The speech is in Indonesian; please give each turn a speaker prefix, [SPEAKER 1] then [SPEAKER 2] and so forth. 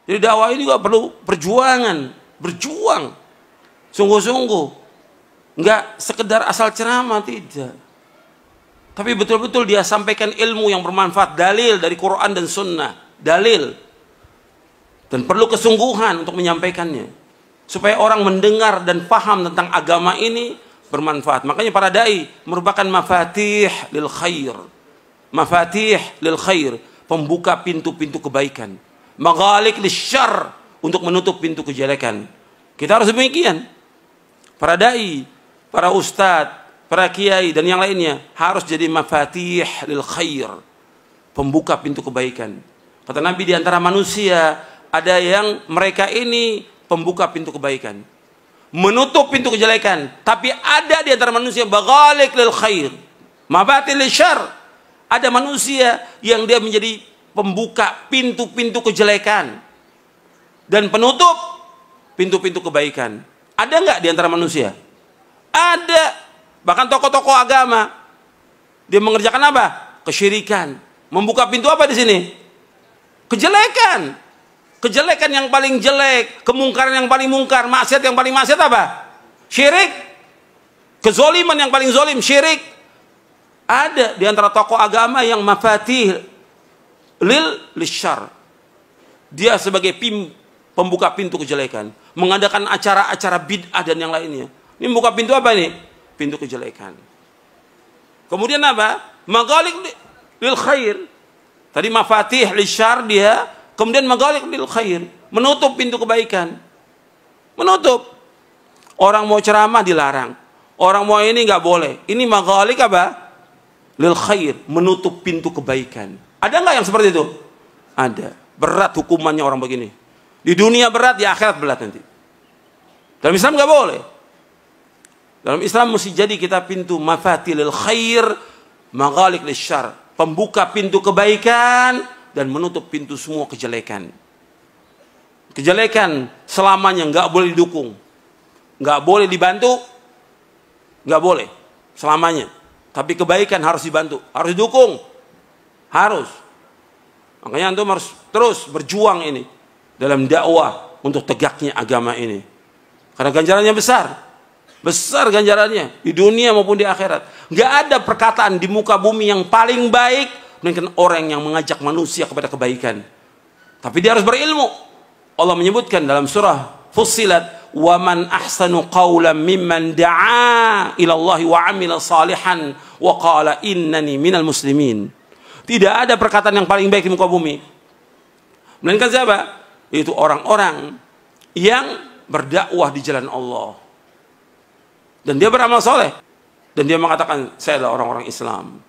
[SPEAKER 1] Jadi dakwah ini juga perlu perjuangan, berjuang, sungguh-sungguh, nggak sekedar asal ceramah, tidak. Tapi betul-betul dia sampaikan ilmu yang bermanfaat, dalil dari Quran dan Sunnah, dalil, dan perlu kesungguhan untuk menyampaikannya, supaya orang mendengar dan paham tentang agama ini bermanfaat. Makanya para dai merupakan mafatih lil khair, mafatih lil khair, pembuka pintu-pintu kebaikan, maghaliq lisyarr, untuk menutup pintu kejelekan. Kita harus demikian. Para dai, para ustadz, para kiai dan yang lainnya harus jadi mafatih lil khair, pembuka pintu kebaikan. Kata Nabi, di antara manusia ada yang mereka ini pembuka pintu kebaikan, menutup pintu kejelekan. Tapi ada di antara manusia maghaliq lil khair, mafatih lil syarr. Ada manusia yang dia menjadi pembuka pintu-pintu kejelekan dan penutup pintu-pintu kebaikan. Ada nggak di antara manusia? Ada. Bahkan tokoh-tokoh agama, dia mengerjakan apa? Kesyirikan. Membuka pintu apa di sini? Kejelekan. Kejelekan yang paling jelek, kemungkaran yang paling mungkar, maksiat yang paling maksiat apa? Syirik. Kezoliman yang paling zolim, syirik. Ada di antara tokoh agama yang mafatih lisyarr. Dia sebagai pembuka pintu kejelekan, mengadakan acara-acara bid'ah dan yang lainnya. Ini membuka pintu apa ini? Pintu kejelekan. Kemudian apa? Maghaliq lil khair. Tadi mafatih lisyarr dia, kemudian maghaliq lil khair, menutup pintu kebaikan. Menutup. Orang mau ceramah dilarang. Orang mau ini nggak boleh. Ini maghaliq apa? Lil khair, menutup pintu kebaikan. Ada nggak yang seperti itu? Ada. Berat hukumannya orang begini. Di dunia berat, di akhirat berat nanti. Dalam Islam nggak boleh. Dalam Islam mesti jadi kita pintu mafatilil khair, maghaliq lisyarr, pembuka pintu kebaikan dan menutup pintu semua kejelekan. Kejelekan selamanya nggak boleh didukung, nggak boleh dibantu, nggak boleh selamanya. Tapi kebaikan harus dibantu, harus didukung, harus. Makanya antum harus terus berjuang ini dalam dakwah untuk tegaknya agama ini. Karena ganjarannya besar. Besar ganjarannya di dunia maupun di akhirat. Nggak ada perkataan di muka bumi yang paling baik melainkan orang yang mengajak manusia kepada kebaikan. Tapi dia harus berilmu. Allah menyebutkan dalam surah Fussilat, "Wa man ahsanu qawlan mimman da'a ila Allah wa 'amila salihan wa qala innani minal muslimin." Tidak ada perkataan yang paling baik di muka bumi melainkan siapa? Itu orang-orang yang berdakwah di jalan Allah dan dia beramal soleh dan dia mengatakan saya adalah orang-orang Islam.